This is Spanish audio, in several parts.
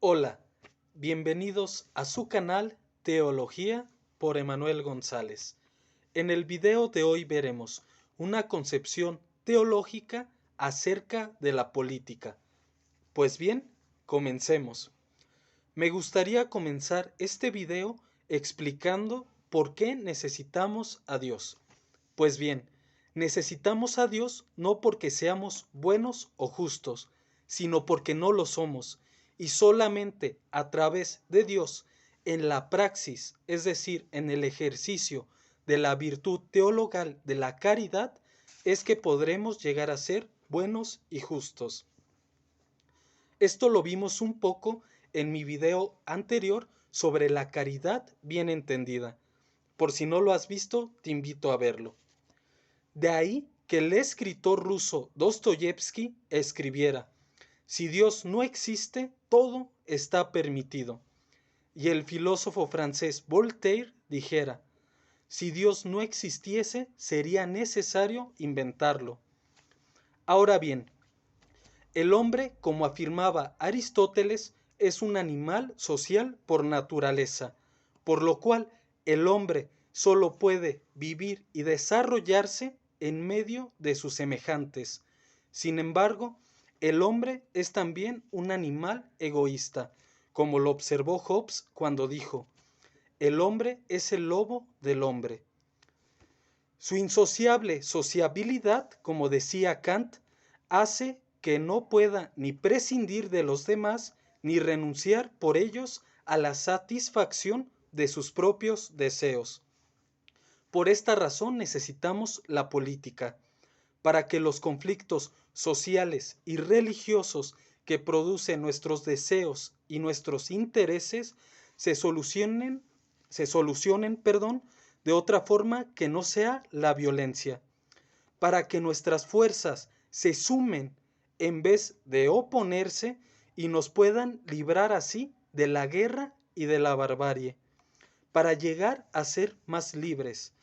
Hola, bienvenidos a su canal Teología por Emanuel González. En el video de hoy veremos una concepción teológica acerca de la política. Pues bien, comencemos. Me gustaría comenzar este video explicando por qué necesitamos a Dios. Pues bien, necesitamos a Dios no porque seamos buenos o justos, sino porque no lo somos, y solamente a través de Dios, en la praxis, es decir, en el ejercicio de la virtud teologal de la caridad, es que podremos llegar a ser buenos y justos. Esto lo vimos un poco en mi video anterior sobre la caridad bien entendida. Por si no lo has visto, te invito a verlo. De ahí que el escritor ruso Dostoyevsky escribiera: si Dios no existe, todo está permitido. Y el filósofo francés Voltaire dijera: si Dios no existiese, sería necesario inventarlo. Ahora bien, el hombre, como afirmaba Aristóteles, es un animal social por naturaleza, por lo cual el hombre solo puede vivir y desarrollarse en medio de sus semejantes. Sin embargo, el hombre es también un animal egoísta, como lo observó Hobbes cuando dijo: el hombre es el lobo del hombre. Su insociable sociabilidad, como decía Kant, hace que no pueda ni prescindir de los demás ni renunciar por ellos a la satisfacción de sus propios deseos. Por esta razón necesitamos la política, para que los conflictos sociales y religiosos que producen nuestros deseos y nuestros intereses se solucionen, de otra forma que no sea la violencia, para que nuestras fuerzas se sumen en vez de oponerse y nos puedan librar así de la guerra y de la barbarie, para llegar a ser más libres,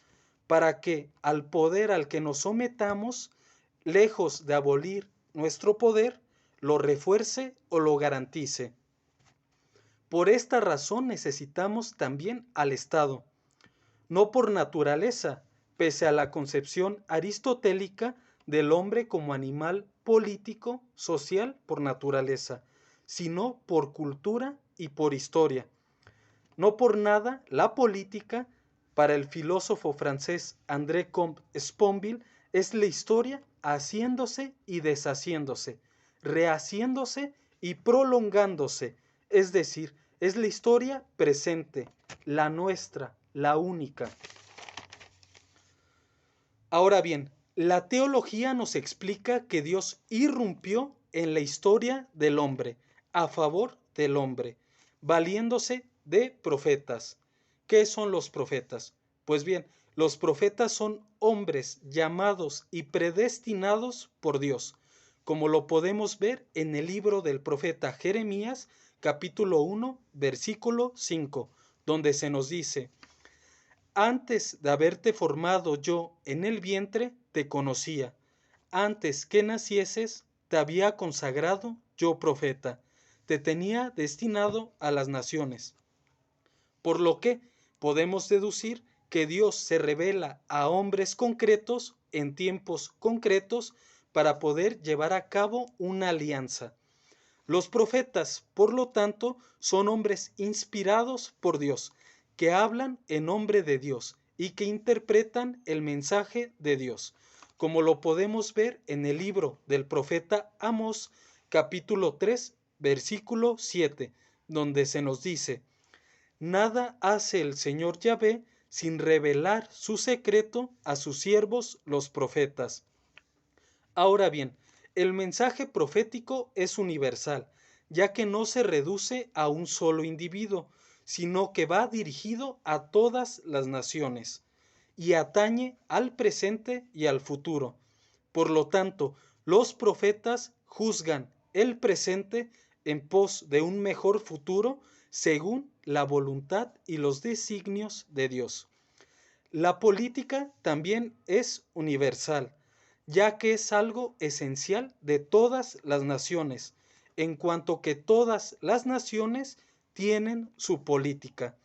para que al poder al que nos sometamos, lejos de abolir nuestro poder, lo refuerce o lo garantice. Por esta razón necesitamos también al Estado, no por naturaleza, pese a la concepción aristotélica del hombre como animal político, social por naturaleza, sino por cultura y por historia. No por nada, la política, para el filósofo francés André Comte-Sponville, es la historia haciéndose y deshaciéndose, rehaciéndose y prolongándose, es decir, es la historia presente, la nuestra, la única. Ahora bien, la teología nos explica que Dios irrumpió en la historia del hombre, a favor del hombre, valiéndose de profetas. ¿Qué son los profetas? Pues bien, los profetas son hombres llamados y predestinados por Dios, como lo podemos ver en el libro del profeta Jeremías, capítulo 1, versículo 5, donde se nos dice: antes de haberte formado yo en el vientre, te conocía. Antes que nacieses, te había consagrado yo profeta. Te tenía destinado a las naciones. Por lo que podemos deducir que Dios se revela a hombres concretos en tiempos concretos para poder llevar a cabo una alianza. Los profetas, por lo tanto, son hombres inspirados por Dios, que hablan en nombre de Dios y que interpretan el mensaje de Dios, como lo podemos ver en el libro del profeta Amós, capítulo 3, versículo 7, donde se nos dice: nada hace el Señor Yahvé sin revelar su secreto a sus siervos los profetas. Ahora bien, el mensaje profético es universal, ya que no se reduce a un solo individuo, sino que va dirigido a todas las naciones y atañe al presente y al futuro. Por lo tanto, los profetas juzgan el presente en pos de un mejor futuro según la voluntad y los designios de Dios. La política también es universal, ya que es algo esencial de todas las naciones, en cuanto que todas las naciones tienen su política.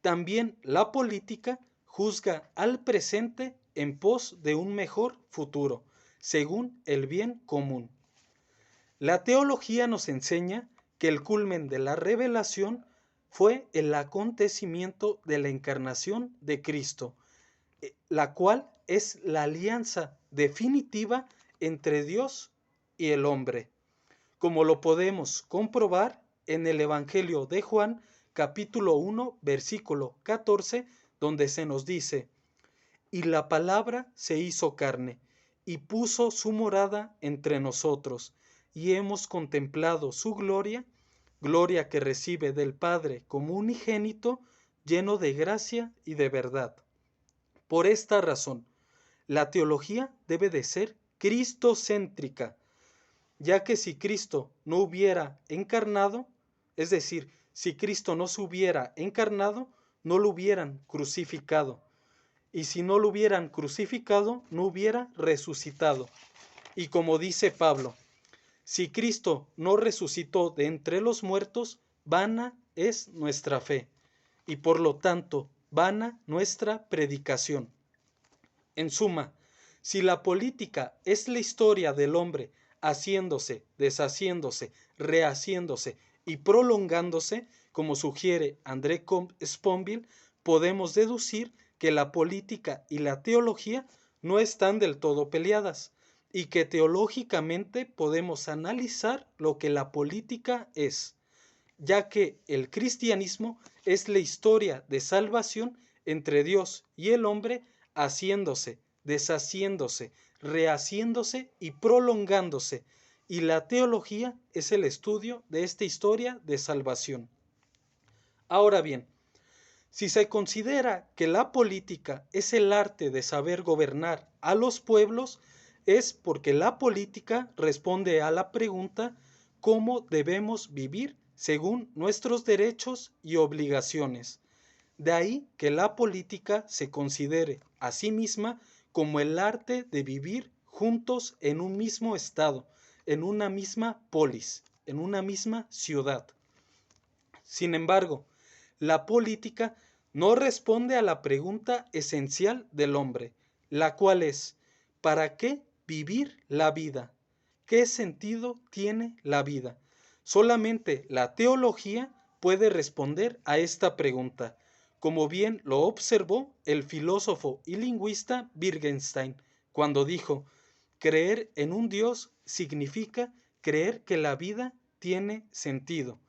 También la política juzga al presente en pos de un mejor futuro, según el bien común. La teología nos enseña que el culmen de la revelación fue el acontecimiento de la encarnación de Cristo, la cual es la alianza definitiva entre Dios y el hombre, como lo podemos comprobar en el Evangelio de Juan, capítulo 1, versículo 14, donde se nos dice: y la palabra se hizo carne, y puso su morada entre nosotros, y hemos contemplado su gloria, gloria que recibe del Padre como unigénito, lleno de gracia y de verdad. Por esta razón, la teología debe de ser cristocéntrica, ya que si Cristo no hubiera encarnado, es decir, si Cristo no se hubiera encarnado, no lo hubieran crucificado. Y si no lo hubieran crucificado, no hubiera resucitado. Y como dice Pablo, si Cristo no resucitó de entre los muertos, vana es nuestra fe, y por lo tanto, vana nuestra predicación. En suma, si la política es la historia del hombre haciéndose, deshaciéndose, rehaciéndose y prolongándose, como sugiere André Sponville, podemos deducir que la política y la teología no están del todo peleadas, y que teológicamente podemos analizar lo que la política es, ya que el cristianismo es la historia de salvación entre Dios y el hombre, haciéndose, deshaciéndose, rehaciéndose y prolongándose, y la teología es el estudio de esta historia de salvación. Ahora bien, si se considera que la política es el arte de saber gobernar a los pueblos, es porque la política responde a la pregunta ¿cómo debemos vivir según nuestros derechos y obligaciones? De ahí que la política se considere a sí misma como el arte de vivir juntos en un mismo estado, en una misma polis, en una misma ciudad. Sin embargo, la política no responde a la pregunta esencial del hombre, la cual es: ¿para qué vivir la vida? ¿Qué sentido tiene la vida? Solamente la teología puede responder a esta pregunta, como bien lo observó el filósofo y lingüista Wittgenstein, cuando dijo: creer en un Dios significa creer que la vida tiene sentido,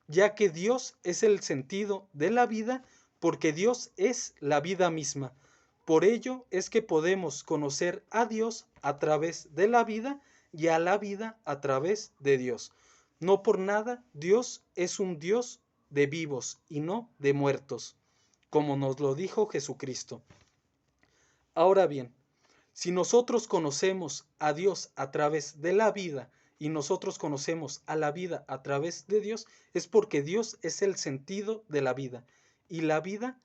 ya que Dios es el sentido de la vida, porque Dios es la vida misma. Por ello es que podemos conocer a Dios a través de la vida y a la vida a través de Dios. No por nada Dios es un Dios de vivos y no de muertos, como nos lo dijo Jesucristo. Ahora bien, si nosotros conocemos a Dios a través de la vida y nosotros conocemos a la vida a través de Dios, es porque Dios es el sentido de la vida y la vida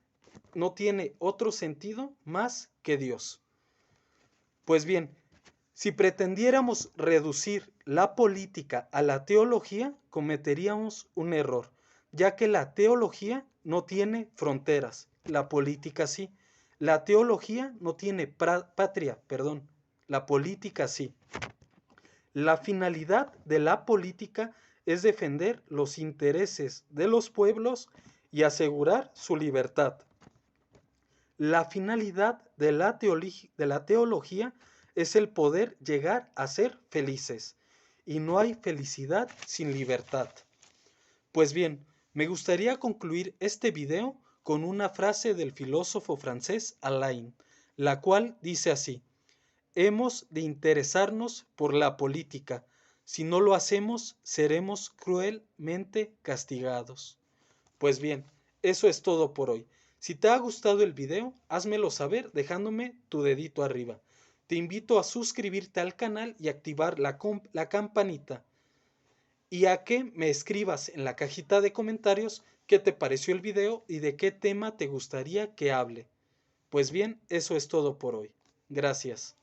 no tiene otro sentido más que Dios. Pues bien, si pretendiéramos reducir la política a la teología, cometeríamos un error, ya que la teología no tiene fronteras, la política sí. La teología no tiene patria, la política sí. La finalidad de la política es defender los intereses de los pueblos y asegurar su libertad. La finalidad de la teología es el poder llegar a ser felices, y no hay felicidad sin libertad. Pues bien, me gustaría concluir este video con una frase del filósofo francés Alain, la cual dice así: hemos de interesarnos por la política, si no lo hacemos seremos cruelmente castigados. Pues bien, eso es todo por hoy. Si te ha gustado el video, házmelo saber dejándome tu dedito arriba. Te invito a suscribirte al canal y activar la campanita, y a que me escribas en la cajita de comentarios qué te pareció el video y de qué tema te gustaría que hable. Pues bien, eso es todo por hoy. Gracias.